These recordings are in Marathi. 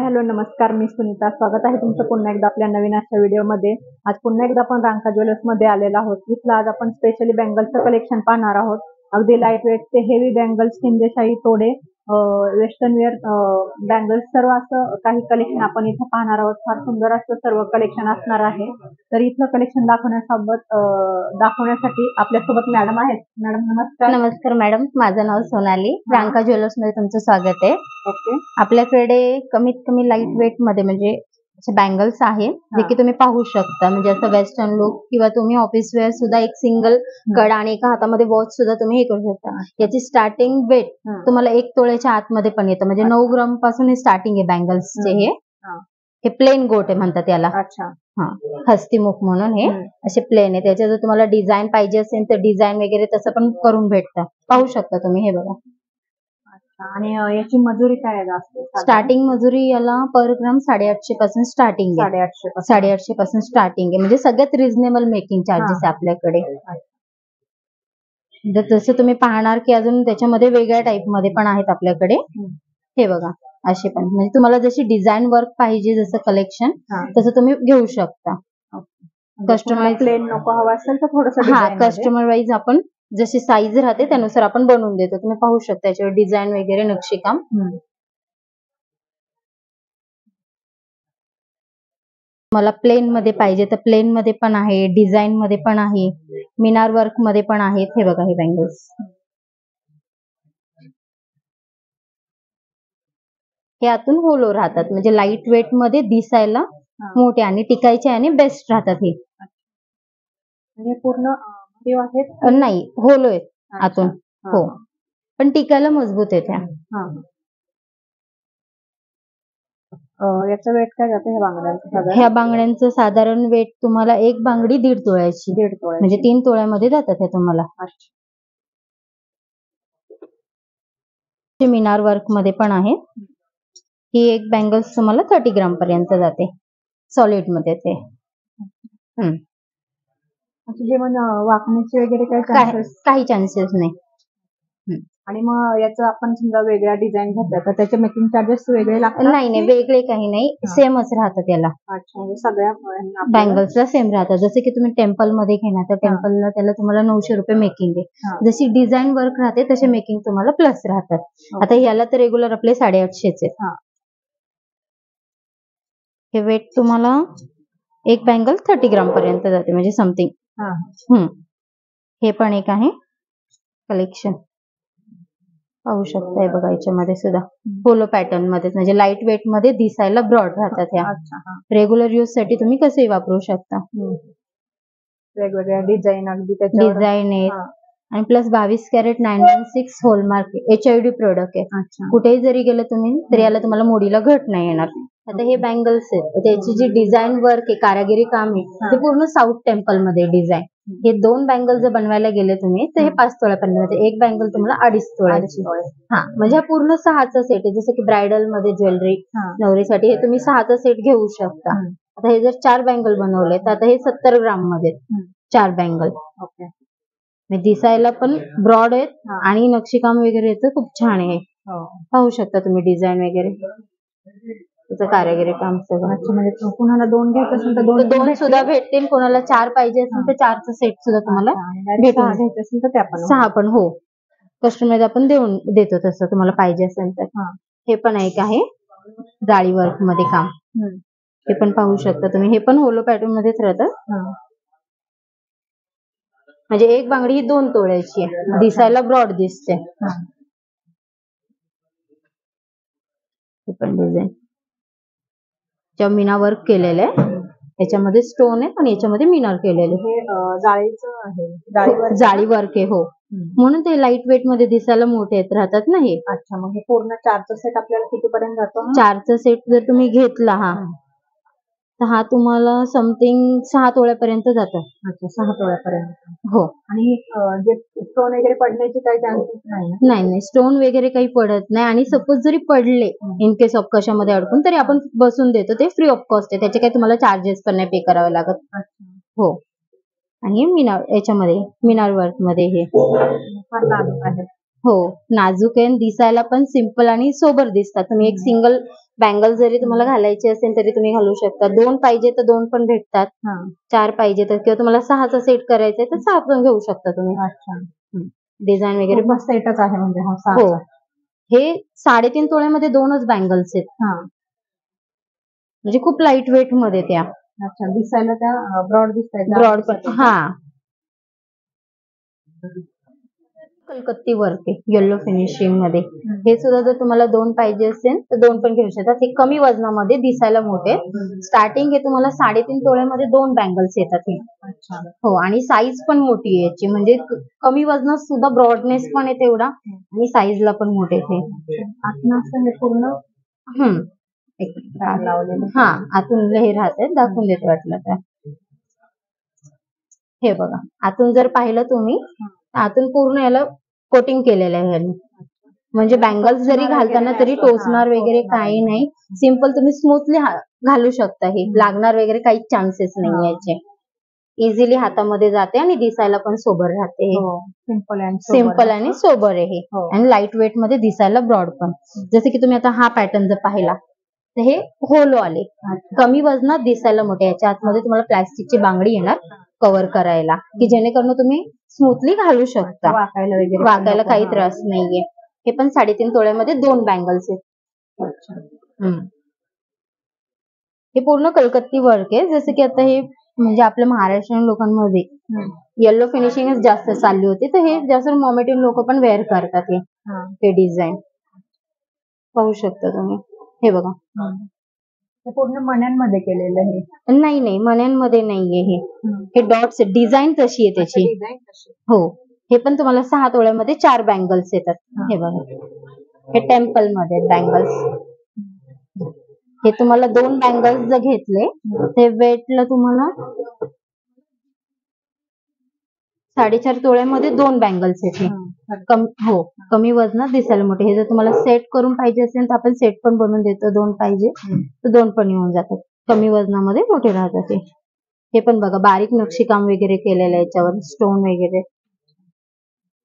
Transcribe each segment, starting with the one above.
हॅलो नमस्कार, मी सुनीता. स्वागत आहे तुमचं पुन्हा एकदा आपल्या नवीन अशा व्हिडिओमध्ये. आज पुन्हा एकदा आपण रांका ज्वेलर्समध्ये आलेलो आहोत. इथलं आज आपण स्पेशली बँगल्सचं कलेक्शन पाहणार आहोत. अगदी लाईट वेट ते हेवी बँगल्स, हिंदेशाही तोडे, वेस्टर्न वेअर बँगल्स, सर्व असं काही कलेक्शन आपण इथं पाहणार आहोत. फार सुंदर असं सर्व कलेक्शन असणार आहे. तर इथलं कलेक्शन दाखवण्यासाठी आपल्यासोबत मॅडम आहेत. मॅडम नमस्कार. नमस्कार मॅडम, माझं नाव सोनाली. रांका ज्वेलर्स मध्ये तुमचं स्वागत आहे. ओके. आपल्याकडे कमीत कमी लाईट वेट मध्ये म्हणजे बँगल्स आहे जे की तुम्ही पाहू शकता. म्हणजे असं वेस्टर्न लुक किंवा तुम्ही ऑफिस वेअर सुद्धा एक सिंगल कड आणि एका हातामध्ये वॉच सुद्धा तुम्ही हे करू शकता. याची स्टार्टिंग वेट तुम्हाला 1 तोळ्याच्या आतमध्ये पण येतं. म्हणजे 9 ग्राम पासून हे स्टार्टिंग आहे बँगल्सचे. हे प्लेन गोट आहे म्हणतात याला. अच्छा. हस्तीमुख म्हणून हे असे प्लेन आहे. त्याच्या जर तुम्हाला डिझाईन पाहिजे असेल तर डिझाईन वगैरे तसं पण करून भेटतं. पाहू शकता तुम्ही. हे बघा. आणि याची मजुरी काय असते? स्टार्टिंग मजुरी याला पर ग्राम 850 पासून स्टार्टिंग आहे. 850 पासून स्टार्टिंग आहे. म्हणजे सगळ्यात रिझनेबल मेकिंग चार्जेस आहे आपल्याकडे. जसं तुम्ही पाहणार की अजून त्याच्यामध्ये वेगळ्या टाइप मध्ये पण आहेत आपल्याकडे. हे बघा असे पण. म्हणजे तुम्हाला जशी डिझाईन वर्क पाहिजे जसं कलेक्शन तसं तुम्ही घेऊ शकता. कस्टमाइज प्लेन नको हवा असेल तर थोडंसं कस्टमर वाईज आपण जशी साईज राहते त्यानुसार आपण बनवून देतो. तुम्ही पाहू शकता त्याच्यावर डिझाईन वगैरे नक्षीकाम. मला प्लेन मध्ये पाहिजे तर प्लेन मध्ये पण आहे, डिझाईन मध्ये पण आहे, मिनार वर्क मध्ये पण आहेत. हे बघा हे बँगल्स. हे आतून होलो राहतात. म्हणजे लाईट वेट मध्ये दिसायला मोठे आणि टिकायचे आणि बेस्ट राहतात. हे पूर्ण नाही होलो आहेत आतून. हो, पण टिकायला मजबूत आहेत. याचं वेट काय जातं ह्या बांगड्यांचं? ह्या बांगड्यांचं साधारण वेट तुम्हाला एक बांगडी 1.5 तोळ्याची. म्हणजे 3 तोळ्यामध्ये जातात हे तुम्हाला. मिनार वर्क मध्ये पण आहे. ही एक बँगल्स तुम्हाला 30 ग्राम पर्यंत जाते. सॉलिड मध्ये ते. वाकण्याचे वगैरे काही चान्सेस नाही. आणि मग याचं आपण समजा वेगळ्या डिझाईन घेतल्या तर त्याचे मेकिंग चार्जेस वेगळे लागतात? नाही, वेगळे काही नाही, सेमच राहतात त्याला. म्हणजे सगळ्या बँगल्सला सेम राहतात. जसे की तुम्ही टेम्पल मध्ये घेणार तर टेम्पलला त्याला तुम्हाला 900 रुपये मेकिंग आहे. जशी डिझाईन वर्क राहते तसे मेकिंग तुम्हाला प्लस राहतात. आता याला तर रेग्युलर आपले 850 आहेत. हे वेट तुम्हाला एक बँगल 30 ग्राम पर्यंत जाते. म्हणजे समथिंग. हे पण एक आहे कलेक्शन. पाहू शकता. बघा याच्यामध्ये सुद्धा पोलो पॅटर्न मध्ये, म्हणजे लाईट वेट मध्ये दिसायला ब्रॉड राहतात. ह्या रेग्युलर यूज साठी तुम्ही कसेही वापरू शकता. वेगवेगळ्या डिझाईन आहेत. आणि plus 22 carat 916 hallmark HID product आहे. कुठेही जरी गेलं तुम्ही तरी याला तुम्हाला मोडीला घट नाही येणार. आता हे बँगल्स आहेत. त्याची जी डिझाईन वर्क आहे, कारागिरी काम आहे, ते पूर्ण साऊथ टेम्पल मध्ये डिझाईन. हे 2 बँगल जर बनवायला गेले तुम्ही तर हे 5 तोळ्यापर्यंत. एक बँगल तुम्हाला 2.5 तोळ्याची. म्हणजे हा पूर्ण 6चा सेट आहे. जसं की ब्रायडल मध्ये ज्वेलरी नवरीसाठी हे तुम्ही 6चा सेट घेऊ शकता. आता हे जर 4 बँगल बनवले तर आता हे 70 ग्राम मध्ये 4 बँगल. दिसायला पण ब्रॉड आहेत आणि नक्षीकाम वगैरे येतं खूप छान आहे. पाहू शकता तुम्ही डिझाईन वगैरे त्याचं कारागिरी काम सगळं. म्हणजे कुणाला 2 घ्यायचं असेल तर 2 सुद्धा भेटतील. कोणाला 4 पाहिजे असेल तर 4चा सेट सुद्धा तुम्हाला भेटून घ्यायचं असेल तर ते आपण 6 पण. हो, कस्टमर आपण देतो तसं तुम्हाला पाहिजे असेल तर. हे पण एक आहे जाळी वर्क मध्ये काम. हे पण पाहू शकता तुम्ही. हे पण होलो पॅटर्न मध्येच राहतं. म्हणजे एक बांगडी ही 2 तोळ्याची आहे. दिसायला ब्रॉड दिसते. हे पण डिझाईन मीना वर्क केलेलं आहे. याच्यामध्ये स्टोन आहे आणि याच्यामध्ये मिनार केलेले. हे जाळीचं आहे, जाळी वर्क आहे. हो, म्हणून ते लाईट वेट मध्ये दिसायला मोठे येत राहतात ना हे. अच्छा. मग हे पूर्ण 4चा सेट आपल्याला कितीपर्यंत जातो? 4चा सेट जर तुम्ही घेतला तर हा तुम्हाला समथिंग 6 तोळ्यापर्यंत जातो. अच्छा, 6 तोळ्यापर्यंत. हो. आणि जे स्टोन वगैरे पडण्याचे काही चान्सेस नाही, स्टोन वगैरे काही पडत नाही. आणि सपोज जरी पडले इन केस ऑफ कशामध्ये अडकून तरी आपण बसून देतो. ते फ्री ऑफ कॉस्ट आहे. त्याचे काही तुम्हाला चार्जेस पण नाही पे करावे लागत. हो. आणि मिनार याच्यामध्ये मिनार वर्क मध्ये हे फार नाजूक आहे. हो, नाजूक आहे आणि दिसायला पण सिंपल आणि सोबर दिसतात. तुम्ही एक सिंगल बँगल जरी तुम्हाला घालायची असेल तरी तुम्ही घालू शकता. 2 पाहिजे तर 2 पण भेटतात. 4 पाहिजे तर किंवा तुम्हाला 6चा सेट करायचा आहे तर 6 पण घेऊ शकता तुम्ही. अच्छा. डिझाईन वगैरे पूर्ण सेटच आहे म्हणजे हा हो. 6चा. हे 3.5 तोळ्यामध्ये 2च बँगल्स आहेत. म्हणजे खूप लाईट वेट मध्ये त्या. अच्छा, दिसायला त्या ब्रॉड दिसतायत. ब्रॉड पण कलकत्ती वर्क आहे येलो फिनिशिंग मध्ये. हे सुद्धा जर तुम्हाला 2 पाहिजे असेल तर 2 पण घेऊ शकता. हे कमी वजनामध्ये दिसायला मोठे. स्टार्टिंग हे तुम्हाला 3.5 तोळ्यामध्ये 2 बँगल्स येतात हे. हो, आणि साईज पण मोठी आहे याची, म्हणजे कमी वजनात सुद्धा ब्रॉडनेस पण आहे तेवढा आणि साईजला पण मोठे ते. आतून असं हे पूर्ण लावलेलं. आतून हे राहते, दाखवून देते वाटलं तर. हे बघा, आतून जर पाहिलं तुम्ही आतून पूर्ण याला कोटिंग केलेलं आहे ह्याने. म्हणजे बँगल्स जरी घालताना तरी टोचणार वगैरे काही नाही. सिंपल तुम्ही स्मूथली घालू शकता. हे लागणार वगैरे काहीच चान्सेस नाही याचे. इझिली हातामध्ये जाते आणि दिसायला पण सोबर राहते. सिंपल आणि सोबर आहे हे, आणि लाईट वेट मध्ये दिसायला ब्रॉड पण. जसे की तुम्ही आता हा पॅटर्न जर पाहिला तर हे होलो आले, कमी वजनात दिसायला मोठे. याच्या आतमध्ये तुम्हाला प्लास्टिकची बांगडी येणार कव्हर करायला, की जेणेकरून तुम्ही स्मूथली घालू शकता. वाकायला काही त्रास नाहीये. हे पण 3.5 तोळ्यामध्ये 2 बँगल्स आहेत. हे पूर्ण कलकत्ती वर्क आहे. जसं की आता हे म्हणजे आपल्या महाराष्ट्रीयन लोकांमध्ये येलो फिनिशिंगच जास्त चालली होती, तर हे जास्त मोमेडियन लोक पण वेअर करतात. हे डिझाईन पाहू शकता तुम्ही. हे बघा, पूर्ण मण्यांमध्ये केलेलं आहे. नाही, मण्यांमध्ये नाहीये. हे डॉट्स डिझाईन तशी आहे त्याची. हो, हे पण तुम्हाला 6 तोळ्यामध्ये 4 बँगल्स येतात. हे बघा, हे टेम्पल मध्ये बँगल्स. हे तुम्हाला 2 बँगल्स जर घेतले ते वेटला तुम्हाला 4.5 तोळ्यामध्ये 2 बँगल्स आहेत. कमी वजनात दिसायला मोठे. हे जर तुम्हाला सेट करून पाहिजे असेल तर आपण सेट पण बनवून देतो. 2 पाहिजे तर 2 पण येऊन जातात. कमी वजनामध्ये मोठे राहतात. हे पण बघा, बारीक नक्षीकाम वगैरे केलेलं आहे याच्यावर, स्टोन वगैरे.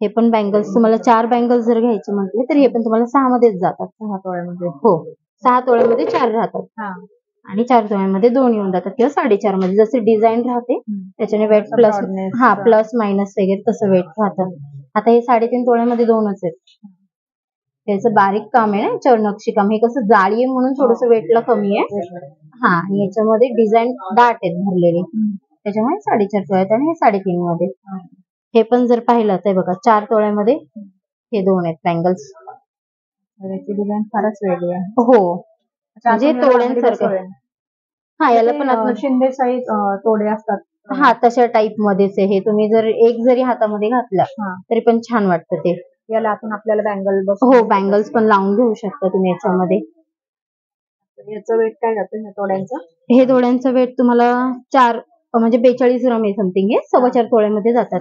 हे पण बँगल्स तुम्हाला 4 बँगल्स जर घ्यायचे म्हटले तर हे पण तुम्हाला 6 मध्येच जातात. 6 तोळ्यामध्ये. हो, 6 तोळ्यामध्ये 4 राहतात आणि 4 तोळ्यामध्ये 2 येऊन जातात किंवा 4.5 मध्ये. जसे डिझाईन राहते त्याच्याने वेट प्लस मायनस वगैरे तसं वेट राहतं. आता हे 3.5 तोळ्यामध्ये 2च आहेत. त्याचं बारीक काम आहे ना याच्यावर, नक्षीकाम. हे कसं जाळी आहे म्हणून थोडस वेटला कमी आहे. आणि याच्यामध्ये डिझाईन दाट आहेत भरलेली, त्याच्यामुळे 4.5 तोळ्यात आणि हे 3.5 मध्ये. हे पण जर पाहिलं तर बघा, 4 तोळ्यामध्ये हे 2 आहेत बँगल्स. डिझाईन फारच वेगळी आहे. हो, म्हणजे तोड्यांसारखं. याला पण शिंदे साईज तोडे असतात. तशा टाईप मध्येच आहे. हे तुम्ही जर एक जरी हातामध्ये घातला तरी पण छान वाटतं ते. याला आतून आपल्याला बँगल्स पण लावून घेऊ शकता तुम्ही याच्यामध्ये. याचं वेट काय जातं तोड्यांचं? हे तोड्यांचं वेट तुम्हाला 4 म्हणजे 42 ग्राम आहे समथिंग. हे 4.25 तोळ्यामध्ये जातात.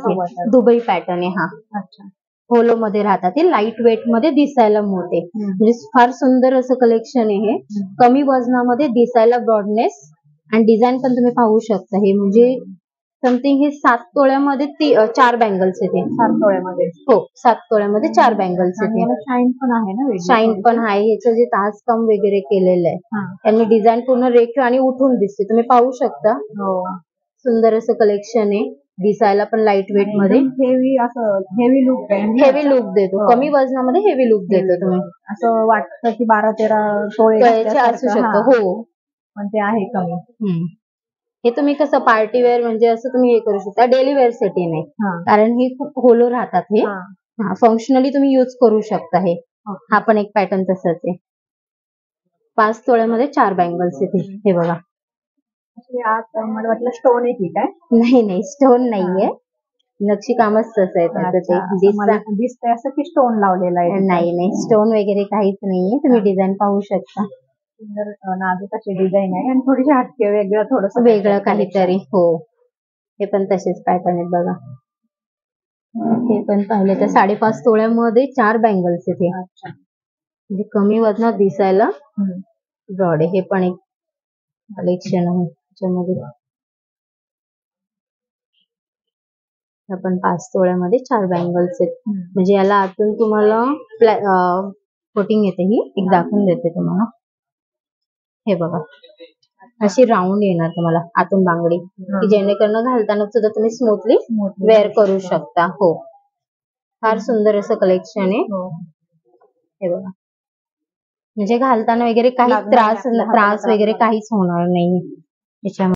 दुबई पॅटर्न आहे हा. अच्छा. होलो मध्ये राहतात. ते लाईट वेट मध्ये दिसायला मोठे, म्हणजे फार सुंदर असं कलेक्शन आहे हे. कमी वजनामध्ये दिसायला ब्रॉडनेस आणि डिझाईन पण तुम्ही पाहू शकता. हे म्हणजे समथिंग हे 7 तोळ्यामध्ये 4 बँगल्स येते. 7 तोळ्यामध्ये? हो, 7 तोळ्यामध्ये 4 बँगल्स येते. शाईन पण आहे ना? शाईन पण आहे. ह्याचं जे ताज काम वगैरे केलेलं आहे त्यांनी डिझाईन पूर्ण रेखीव आणि उठून दिसते, तुम्ही पाहू शकता. सुंदर असं कलेक्शन आहे. दिसायला पण लाईट वेट मध्ये हेवी लुक देतो. कमी वजनामध्ये हेवी लुक देतो. तुम्ही असं वाटतं की 12-13 तोळे असू शकतो. हो, पण ते आहे कमी. हे तुम्ही कसं पार्टी वेअर म्हणजे असं तुम्ही हे करू शकता. डेली वेअर साठी नाही, कारण हे खूप होलो राहतात. हे फंक्शनली तुम्ही यूज करू शकता. हा पण एक पॅटर्न तसंच आहे. 5 तोळ्यामध्ये 4 बँगल्स येते. हे बघा, मला वाटलं स्टोन आहे की काय? नाही, स्टोन नाहीये. नक्षीकामच तसं आहे त्याचं. ते दिसतंय असं की स्टोन लावलेला आहे. नाही, स्टोन वगैरे काहीच नाहीये. तुम्ही डिझाईन पाहू शकता. सुंदर नाजूक अशी डिझाईन आहे आणि थोडीशी हटके, वेगळं काहीतरी. हो, हे पण तसेच पॅटर्न आहेत बघा. हे पण पाहिले तर 5.5 तोळ्यामध्ये 4 बँगल्स येते. म्हणजे कमी वजनात दिसायला ब्रॉड आहे. हे पण एक कलेक्शन आहे त्याच्यामध्ये. आपण 5 तोळ्यामध्ये 4 बँगल्स आहेत. म्हणजे याला आतून तुम्हाला कोटिंग येते, ही एक दाखवून देते तुम्हाला. हे बघा, अशी राऊंड येणार तुम्हाला आतून बांगडी, की जेणेकरून घालताना सुद्धा तुम्ही स्मूथली वेअर करू शकता. हो, फार सुंदर असं कलेक्शन आहे. हे बघा, म्हणजे घालताना वगैरे काही त्रास वगैरे काहीच होणार नाही याच्यामध्ये.